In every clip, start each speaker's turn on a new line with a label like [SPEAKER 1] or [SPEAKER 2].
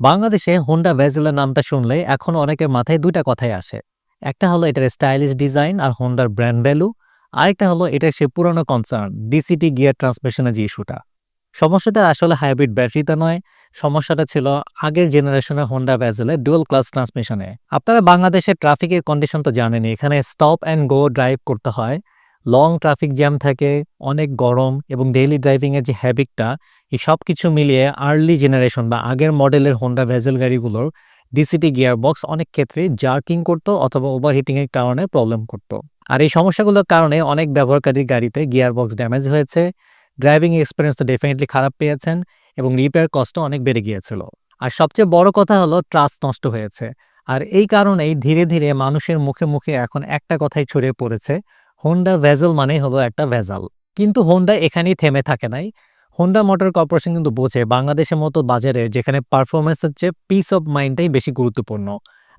[SPEAKER 1] বাংলাদেশে হোন্ডা ভেজেলের নামটা শুনলে এখন অনেকের মাথায় দুইটা কথাই আসে। একটা হলো এটার স্টাইলিশ ডিজাইন আর হোন্ডার ব্র্যান্ড ভ্যালু। আরেকটা হলো এটার সে পুরনো কনসার্ন ডিসিটি গিয়ার ট্রান্সমিশনের যে ইস্যুটা। সমস্যাটা আসলে হাইব্রিড ব্যাটারিতে নয়, সমস্যাটা ছিল আগের জেনারেশনের হোন্ডা ভেজেলের ডুয়াল ক্লাস ট্রান্সমিশনে। আপনারা বাংলাদেশের ট্রাফিকের কন্ডিশন তো জানেনই, এখানে স্টপ অ্যান্ড গো ড্রাইভ করতে হয়, লং ট্রাফিক জ্যাম থাকে, অনেক গরম এবং ডেইলি ড্রাইভিংয়ের যে হ্যাবিটটা, এই সব কিছু মিলিয়ে আর্লি জেনারেশন বা আগের মডেলের হোন্ডা ভেজেল গাড়িগুলোর ডিসিটি গিয়ারবক্স অনেক ক্ষেত্রে জার্কিং করতো অথবা ওভারহিটিংয়ের কারণে প্রবলেম করতো। আর এই সমস্যাগুলোর কারণে অনেক ব্যবহারকারীর গাড়িতে গিয়ারবক্স ড্যামেজ হয়েছে, ড্রাইভিং এক্সপিরিয়েন্স তো ডেফিনেটলি খারাপ পেয়েছেন এবং রিপেয়ার কস্টও অনেক বেড়ে গিয়েছিল। আর সবচেয়ে বড় কথা হলো ট্রাস্ট নষ্ট হয়েছে। আর এই কারণেই ধীরে ধীরে মানুষের মুখে মুখে এখন একটা কথাই ছড়িয়ে পড়েছে, হোন্ডা ভেজেল মানেই হলো একটা ভেজাল। কিন্তু হোন্ডা এখানেই থেমে থাকে নাই। হোন্ডা মোটর কর্পোরেশন কিন্তু বোঝে বাংলাদেশের মতো বাজারে যেখানে পারফরমেন্সের চেয়ে পিস অফ মাইন্ডটাই বেশি গুরুত্বপূর্ণ।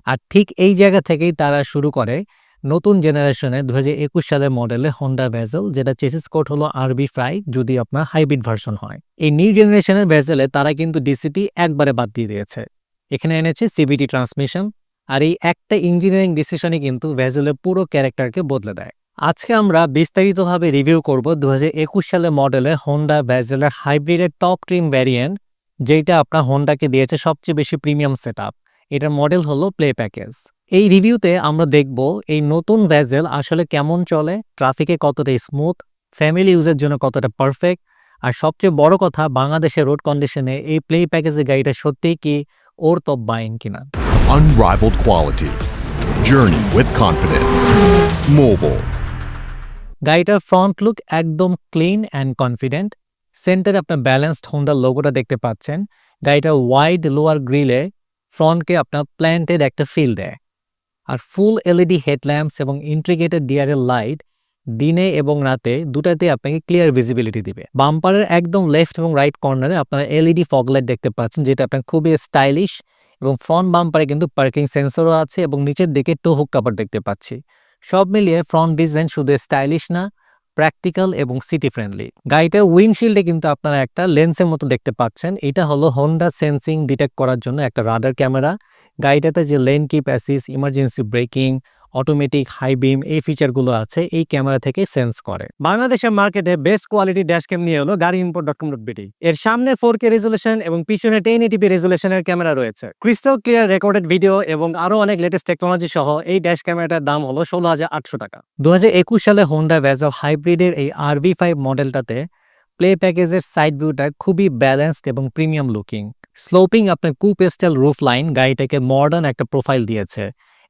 [SPEAKER 1] আর ঠিক এই জায়গা থেকেই তারা শুরু করে নতুন জেনারেশনের 2021 সালের মডেলে হোন্ডা ভেজেল, যেটা চেসিস কোড হলো RB5 যদি আপনার হাইব্রিড ভার্সন হয়। এই নিউ জেনারেশনের ভেজেলে তারা কিন্তু ডিসিটি একবারে বাদ দিয়ে দিয়েছে, এখানে এনেছে সিবিটি ট্রান্সমিশন। আর এই একটা ইঞ্জিনিয়ারিং ডিসিশনই কিন্তু ভেজেলের পুরো ক্যারেক্টারকে বদলে দেয়। আজকে আমরা বিস্তারিতভাবে রিভিউ করব 2021 সালের মডেলে হোন্ডা ভেজেলের হাইব্রিডের টপ ট্রিম ভ্যারিয়েন্ট, যেটা আপনার হোন্ডাকে দিয়েছে সবচেয়ে বেশি প্রিমিয়াম সেটআপ। এটার মডেল হলো প্লে প্যাকেজ। এই রিভিউতে আমরা দেখব এই নতুন ভেজেল আসলে কেমন চলে, ট্রাফিকে কতটা স্মুথ, ফ্যামিলি ইউজের জন্য কতটা পারফেক্ট, আর সবচেয়ে বড় কথা বাংলাদেশের রোড কন্ডিশনে এই প্লে প্যাকেজের গাড়িটা সত্যিই কি ওর টপ বাইং কিনা।
[SPEAKER 2] Unrivaled quality. Journey with confidence. Mobile.
[SPEAKER 1] গাড়িটার ফ্রন্ট লুক একদম ক্লিন অ্যান্ড কনফিডেন্ট। সেন্টারে আপনার ব্যালেন্সড হোন্ডার লোগোটা দেখতে পাচ্ছেন। গাড়িটার ওয়াইড লোয়ার গ্রিলে ফ্রন্টকে আপনার প্ল্যান্টেড একটা ফিল দেয়। আর ফুল এলইডি হেডল্যাম্পস এবং ইন্টিগ্রেটেড ডিআরএল লাইট দিনে এবং রাতে দুটাতে আপনাকে ক্লিয়ার ভিজিবিলিটি দিবে। বাম্পারের একদম লেফট এবং রাইট কর্নারে আপনারা এলইডি ফগ লাইট দেখতে পাচ্ছেন, যেটা আপনার খুবই স্টাইলিশ। এবং ফ্রন্ট বাম্পারে কিন্তু পার্কিং সেন্সরও আছে এবং নিচের দিকে টো হুক কাভার দেখতে পাচ্ছি। সব মিলিয়ে ফ্রন্ট ডিজাইন শুধু স্টাইলিশ না, প্র্যাকটিক্যাল এবং সিটি ফ্রেন্ডলি। গাড়িটার উইন্ডশিল্ডে কিন্তু আপনারা একটা লেন্সের মতো দেখতে পাচ্ছেন, এটা হলো হোন্ডা সেন্সিং ডিটেক্ট করার জন্য একটা রাডার ক্যামেরা। গাড়িটাতে যে lane keep assist, emergency braking, automatic high beam এই ফিচারগুলো আছে এই ক্যামেরা থেকে সেন্স করে। বাংলাদেশের মার্কেটে বেস্ট কোয়ালিটি ড্যাশ ক্যাম নিয়ে হলো গাড়িইম্পোর্ট.com.bd। এর সামনে 4K রেজুলেশন এবং পিছনে 1080p রেজুলেশনের ক্যামেরা রয়েছে। ক্রিস্টাল ক্লিয়ার রেকর্ডেড ভিডিও এবং আরো অনেক লেটেস্ট টেকনোলজি সহ এই ড্যাশ ক্যামেরাটার দাম হলো 16,800 টাকা। 2021 সালে হোন্ডা ভেজেল হাইব্রিডের এই RV5 মডেলটাতে প্লে প্যাকেজের সাইড ভিউটা খুবই ব্যালেন্সড এবং প্রিমিয়াম লুকিং। স্লোপিং আপনার কুপ স্টাইল রুফ লাইন গাড়িটাকে মডার্ন একটা প্রোফাইল দিয়েছে।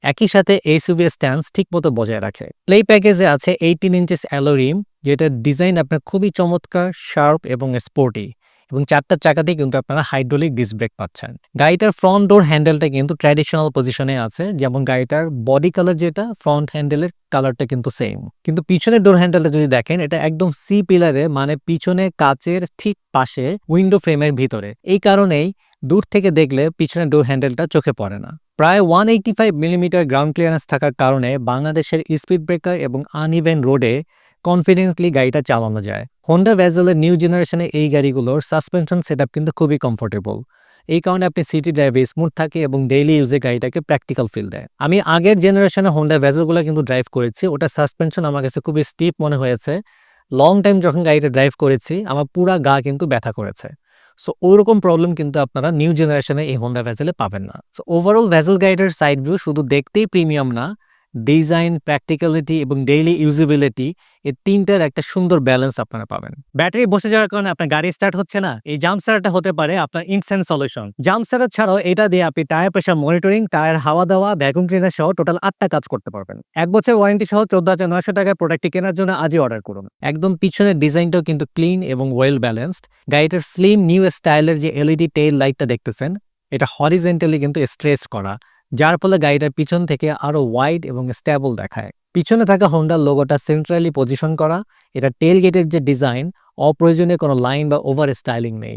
[SPEAKER 1] একই সাথে এসইউভি স্ট্যান্স ঠিকমতো বজায় রাখে। প্লে প্যাকেজে আছে 18 ইঞ্চেস অ্যালো রিম, যেটার ডিজাইন আপনার খুবই চমৎকার, শার্প এবং স্পোর্টি। এবং চারটা চাকাতেই কিন্তু আপনারা হাইড্রোলিক ডিস্ক ব্রেক পাচ্ছেন। গাড়িটার ফ্রন্ট ডোর হ্যান্ডেলটা কিন্তু ট্র্যাডিশনাল পজিশনে আছে, যেমন গাড়িটার বডি কালার যেটা, ফ্রন্ট হ্যান্ডেলের কালারটা কিন্তু সেম। কিন্তু পিছনের ডোর হ্যান্ডেলটা যদি দেখেন, এটা একদম সি পিলারে, মানে পিছনে কাচের ঠিক পাশে উইন্ডো ফ্রেমের ভিতরে। এই কারণেই দূর থেকে দেখলে পিছনের ডোর হ্যান্ডেলটা চোখে পড়ে না। প্রায় 185 মিলিমিটার গ্রাউন্ড ক্লিয়ারেন্স থাকার কারণে বাংলাদেশের স্পিড ব্রেকার এবং আনইভেন রোডে কনফিডেন্সলি গাড়িটা চালানো যায়। হোন্ডা ভেজেলের নিউ জেনারেশনে এই গাড়িগুলোর সাসপেনশন সেটআপ কিন্তু খুবই কমফোর্টেবল। এই কারণে আপনি সিটি ড্রাইভে স্মুথ থাকে এবং ডেইলি ইউজে গাড়িটাকে প্র্যাকটিক্যাল ফিল দেয়। আমি আগের জেনারেশনে হোন্ডা ভেজেলগুলো কিন্তু ড্রাইভ করেছি, ওটা সাসপেনশন আমার কাছে খুবই স্টিপ মনে হয়েছে। লং টাইম যখন গাড়িটা ড্রাইভ করেছি আমার পুরা গা কিন্তু ব্যথা করেছে। সো ওইরকম প্রবলেম কিন্তু আপনারা নিউ জেনারেশনে এই হোন্ডা ভেজেলে পাবেন না। সো ওভারঅল ভেজেল গাড়িটার সাইড ভিউ শুধু দেখতেই প্রিমিয়াম না, ডিজাইন, প্র্যাকটিক্যালিটি এবং ডেইলি ইউজিবিলিটি এই তিনটার একটা সুন্দর ব্যালেন্স আপনারা পাবেন। ব্যাটারি বসে যাওয়ার কারণে আপনার গাড়ি স্টার্ট হচ্ছে না, এই জাম্প স্টার্টটা হতে পারে আপনার ইনস্ট্যান্ট সলিউশন। জাম্প স্টার্টার ছাড়াও এটা দিয়ে আপনি টায়ার প্রেশার মনিটরিং, টায়ার হাওয়া দেওয়া, ভ্যাকুয়াম ক্লিনার সহ টোটাল 8টা কাজ করতে পারবেন। 1 বছর ওয়ারেন্টি সহ 14,900 টাকায় প্রোডাক্টটি কেনার জন্য আজই অর্ডার করুন। একদম পিছনের ডিজাইনটাও কিন্তু ক্লিন এবং ওয়েল ব্যালেন্সড। গাড়িটার স্লিম নিউ স্টাইলের যে এলইডি টেইল লাইটটা দেখতেছেন, এটা হরিজেন্টালি কিন্তু স্ট্রেচ করা, যার ফলে গাড়িটার পিছন থেকে আরো ওয়াইড এবং স্টেবল দেখায়। পিছনে থাকা হোন্ডার লোগোটা সেন্ট্রালি পজিশন করা, এটা টেল গেটের যে ডিজাইন, অপ্রয়োজনীয় কোনো লাইন বা ওভার স্টাইলিং নেই।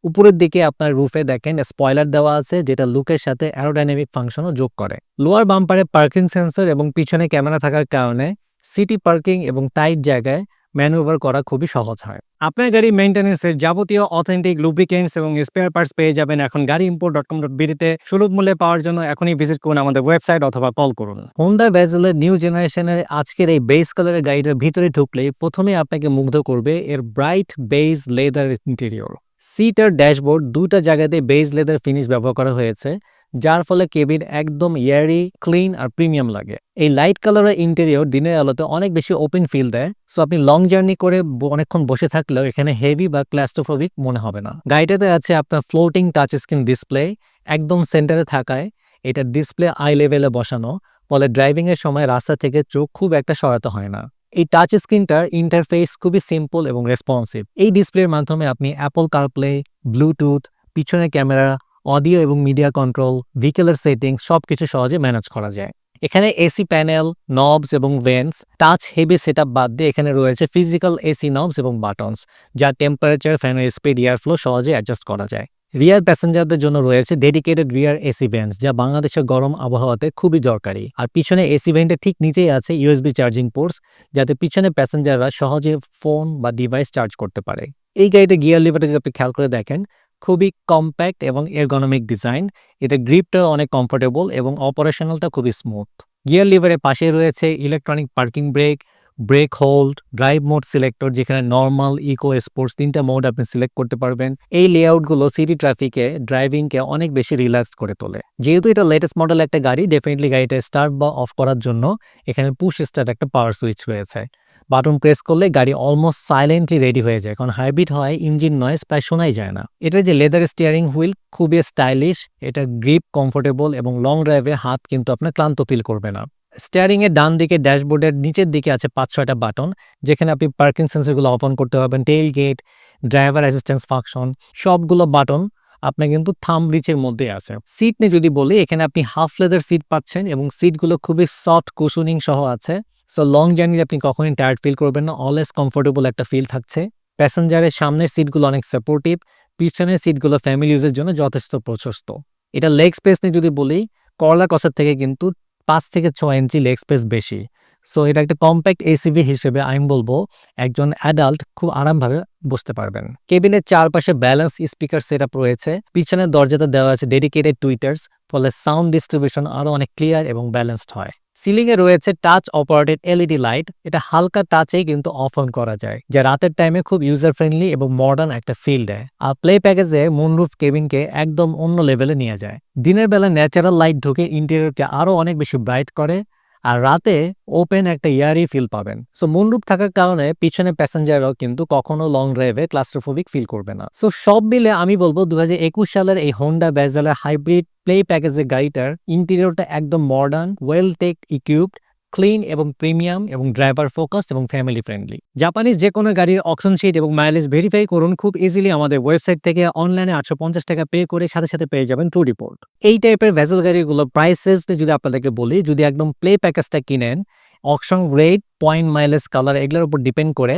[SPEAKER 1] উপরের দিকে আপনার রুফে দেখেন স্পয়লার দেওয়া আছে, যেটা লুকের সাথে অ্যারোডাইনামিক ফাংশনও যোগ করে। লোয়ার বাম্পারে পার্কিং সেন্সর এবং পিছনে ক্যামেরা থাকার কারণে সিটি পার্কিং এবং টাইট জায়গায় ম্যানুভার করা খুবই সহজ হয়। আপনার গাড়ি মেইনটেন্যান্সের যাবতীয় অথেন্টিক লুব্রিকেন্টস এবং স্পেয়ার পার্টস পেয়ে যাবেন এখন গাড়িimport.com.bd-তে। সুলভ মূল্যে পাওয়ার জন্য এখনই ভিজিট করুন আমাদের ওয়েবসাইট অথবা কল করুন। হোন্ডা ভেজেলের নিউ জেনারেশনের আজকের এই বেজ কালারের গাড়িটার ভিতরে ঢুকলেই প্রথমেই আপনাকে মুগ্ধ করবে এর bright beige leather interior. Seat আর ড্যাশবোর্ড দুইটা জায়গাতে বেজ লেদার ফিনিশ ব্যবহার করা হয়েছে, যার ফলে কেবিন একদম এয়ারি, ক্লিন আর প্রিমিয়াম লাগে। এই লাইট কালারের ইন্টেরিয়র দিনের আলোতে অনেক বেশি ওপেন ফিল দেয়, সো আপনি লং জার্নি করে অনেকক্ষণ বসে থাকলেও এখানে হেভি বা ক্লাস্ট্রোফোবিক মনে হবে না। গাড়িটাতে আছে আপনার ফ্লোটিং টাচ স্ক্রিন ডিসপ্লে, একদম সেন্টারে থাকায় এটা ডিসপ্লে আই লেভেলে বসানো, ফলে ড্রাইভিং এর সময় রাস্তা থেকে চোখ খুব একটা সরাতে হয় না। এই টাচ স্ক্রিনটার ইন্টারফেস খুবই সিম্পল এবং রেসপন্সিভ। এই ডিসপ্লের মাধ্যমে আপনি অ্যাপল কারপ্লে, ব্লুটুথ, পিছনের ক্যামেরা, অডিও এবং মিডিয়া কন্ট্রোল, ভেহিকেলের সেটিংস সবকিছু সহজে ম্যানেজ করা যায়। এখানে এসি প্যানেল, নবস এবং ভেন্টস, টাচ হেভি সেটআপ বাদ দিয়ে এখানে রয়েছে ফিজিক্যাল এসি নবস এবং বাটনস, যা টেম্পারেচার, ফ্যানের স্পিড, এয়ার ফ্লো সহজে অ্যাডজাস্ট করা যায়। রিয়ার প্যাসেঞ্জারদের জন্য রয়েছে ডেডিকেটেড রিয়ার এসি ভেন্টস, যা বাংলাদেশের গরম আবহাওয়াতে খুবই দরকারি। আর পিছনে এসি ভেন্টের ঠিক নিচেই আছে ইউএসবি চার্জিং পোর্টস, যাতে পিছনে প্যাসেঞ্জাররা সহজে ফোন বা ডিভাইস চার্জ করতে পারে। এই গাড়িতে গিয়ার লিভারটা যদি আপনি খেয়াল করে দেখেন, খুবই কম্প্যাক্ট এবং এরগনোমিক ডিজাইন। এটা গ্রিপটাও অনেক কমফোর্টেবল এবং অপারেশনালটা খুবই স্মুথ। গিয়ার লিভারের পাশে রয়েছে electronic parking break, break hold, drive mode selector, যেখানে নর্মাল, ইকো, স্পোর্টস তিনটা মোড আপনি সিলেক্ট করতে পারবেন। এই লেআউটগুলো সিটি ট্রাফিকে ড্রাইভিংকে অনেক বেশি রিল্যাক্স করে তোলে। যেহেতু এটা লেটেস্ট মডেল একটা গাড়ি, ডেফিনেটলি গাড়িটা স্টার্ট বা অফ করার জন্য এখানে পুশ স্টার্ট একটা পাওয়ার সুইচ রয়েছে। বাটন প্রেস করলে গাড়ি অলমোস্ট সাইলেন্টলি রেডি হয়ে যায়, কারণ হাইব্রিড হয় ইঞ্জিন নয়েজ প্রায় শোনাই যায় না। এটার যে লেদার স্টিয়ারিং হুইল খুবই স্টাইলিশ, এটা গ্রিপ কমফোর্টেবল এবং লং ড্রাইভে হাত কিন্তু আপনার ক্লান্ত ফিল করবে না। স্টিয়ারিং এর ডান দিকে ড্যাশবোর্ডের নিচের দিকে আছে 5-6টা বাটন, যেখানে আপনি পার্কিং সেন্সরগুলো অন করতে পারবেন, tail gate, driver assistance function, সবগুলো বাটন আপনার কিন্তু থাম্ব রিচের মধ্যে আছে। সিট নিয়ে যদি বলি, এখানে আপনি হাফ লেদার সিট পাচ্ছেন এবং সিটগুলো খুবই সফট কুশনিং সহ আছে। সো লং জার্নি আপনি কখনোই টায়ার্ড ফিল করবেন না, অলওয়েজ কমফোর্টেবল একটা ফিল থাকছে। প্যাসেঞ্জারের সামনের সিটগুলো অনেক সাপোর্টিভ, পিছনের সিটগুলো ফ্যামিলি ইউজের জন্য যথেষ্ট প্রশস্ত। এটা লেগ স্পেস নিয়ে যদি বলি, করলা কসার থেকে কিন্তু 5 থেকে 6 ইঞ্চি লেগ স্পেস বেশি। সো এটা একটা কম্প্যাক্ট এসিভি হিসেবে আমি বলবো একজন অ্যাডাল্ট খুব আরামভাবে বসতে পারবেন। কেবিনের চারপাশে ব্যালেন্স স্পিকার সেটআপ রয়েছে, পিছনের দরজাতে দেওয়া আছে ডেডিকেটেড টুইটার্স, ফলে সাউন্ড ডিস্ট্রিবিউশন আরো অনেক ক্লিয়ার এবং ব্যালেন্সড হয়। সিলিং এ রয়েছে টাচ অপারেটেড এলইডি লাইট, এটা হালকা টাচেই কিন্তু অফ অন করা যায়, যা রাতের টাইমে খুব ইউজার ফ্রেন্ডলি এবং মডার্ন একটা ফিল দেয়। আর প্লে প্যাকেজে মুনরুফ কেবিনকে একদম অন্য লেভেলে নিয়ে যায়। দিনের বেলা ন্যাচারাল লাইট ঢুকে ইন্টেরিয়রকে আরো অনেক বেশি ব্রাইট করে, আর রাতে ওপেন একটা ইয়ারি ফিল পাবেন। সো মুনরুফ থাকার কারণে পিছনে প্যাসেঞ্জাররাও কিন্তু কখনো লং ড্রাইভে ক্লাস্ট্রোফোবিক ফিল করবে না। সো সব মিলে আমি বলবো 2021 সালের এই হোন্ডা ভেজেলের হাইব্রিড প্লে প্যাকেজের গাড়িটার ইন্টেরিয়রটা একদম modern, well tech equipped, clean এবং প্রিমিয়াম এবং ড্রাইভার ফোকাসড এবং ফ্যামিলি ফ্রেন্ডলি। জাপানিজ যে কোনো গাড়ির অকশন শিট এবং মাইলেজ ভেরিফাই করুন খুব ইজিলি আমাদের ওয়েবসাইট থেকে। অনলাইনে 850 টাকা পে করে সাথে সাথে পেয়ে যাবেন ট্রু রিপোর্ট। এই টাইপের ভেজেল গাড়িগুলো প্রাইসেস যদি আপনাদেরকে বলি, যদি একদম প্লে প্যাকেজটা কিনেন, auction rate, point, mileage, colour এগুলোর উপর ডিপেন্ড করে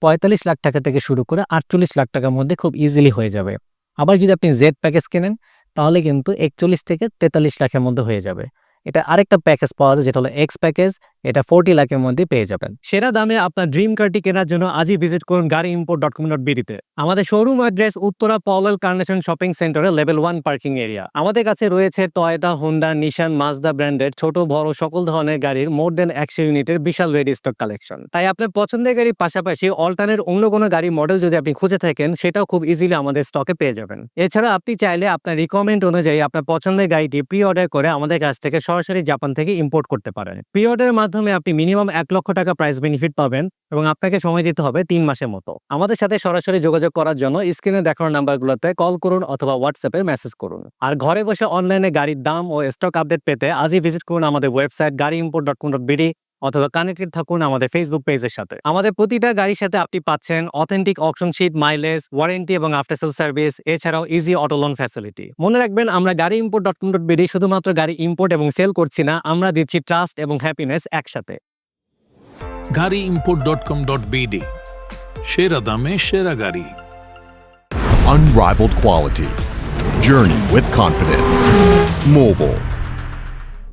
[SPEAKER 1] 45 লাখ টাকা থেকে শুরু করে 48 লাখ টাকার মধ্যে খুব ইজিলি হয়ে যাবে। আবার যদি আপনি জেড প্যাকেজ কেনেন, তাহলে কিন্তু 41 থেকে 43 লাখের মধ্যে হয়ে যাবে। এটা আরেকটা প্যাকেজ পাওয়া যায়, যেটা হলো এক্স প্যাকেজ, এটা 40 লাখের মধ্যে পেয়ে যাবেন। সেরা দামে আপনার ড্রিম কারটি কেনার জন্য আজই ভিজিট করুন গাড়িimport.com.bd-তে। আমাদের showroom address Uttara Powell Carnation shopping সেন্টারে লেভেল 1 পার্কিং এরিয়া। আমাদের কাছে রয়েছে টয়োটা, হোন্ডা, নিশান, মাজদা ব্র্যান্ডের ছোট বড় সকল ধরনের গাড়ির মোর দেন 100 ইউনিটের বিশাল রেডি স্টক কালেকশন। তাই আপনার পছন্দের গাড়ির পাশাপাশি অল্টারনেট অন্য কোনো গাড়ি মডেল যদি আপনি খুঁজে থাকেন, সেটাও খুব ইজিলি আমাদের স্টকে পেয়ে যাবেন। এছাড়া আপনি চাইলে আপনার রিকমেন্ড অনুযায়ী আপনার পছন্দের গাড়িটি প্রি অর্ডার করে আমাদের কাছ থেকে সরাসরি জাপান থেকে ইম্পোর্ট করতে পারেন। প্রি অর্ডারের মাধ্যমে আপনি মিনিমাম 1 লক্ষ টাকা প্রাইস বেনিফিট পাবেন এবং আপনাকে সময় দিতে হবে 3 মাসের মতো। আমাদের সাথে সরাসরি যোগাযোগ করার জন্য স্ক্রিনে দেখানো নাম্বারগুলোতে কল করুন অথবা হোয়াটসঅ্যাপে মেসেজ করুন। আর ঘরে বসে অনলাইনে গাড়ির দাম ও স্টক আপডেট পেতে আজই ভিজিট করুন আমাদের ওয়েবসাইট গাড়িimport.com.bd অথবা কানেক্টেড থাকুন আমাদের ফেসবুক পেজের সাথে। আমাদের প্রতিটা গাড়ির সাথে আপনি পাচ্ছেন authentic auction sheet, mileage, warranty এবং আফটার সেল সার্ভিস, এছাড়াও ইজি অটো লোন ফ্যাসিলিটি। মনে রাখবেন, আমরা গাড়িimport.com.bd শুধুমাত্র গাড়ি ইম্পোর্ট এবং সেল করছি না, আমরা দিচ্ছি ট্রাস্ট এবং হ্যাপিনেস একসাথে।
[SPEAKER 3] গাড়িimport.com.bd, সেরা দামে সেরা গাড়ি।
[SPEAKER 2] Unrivaled quality. Journey with confidence. Mobile.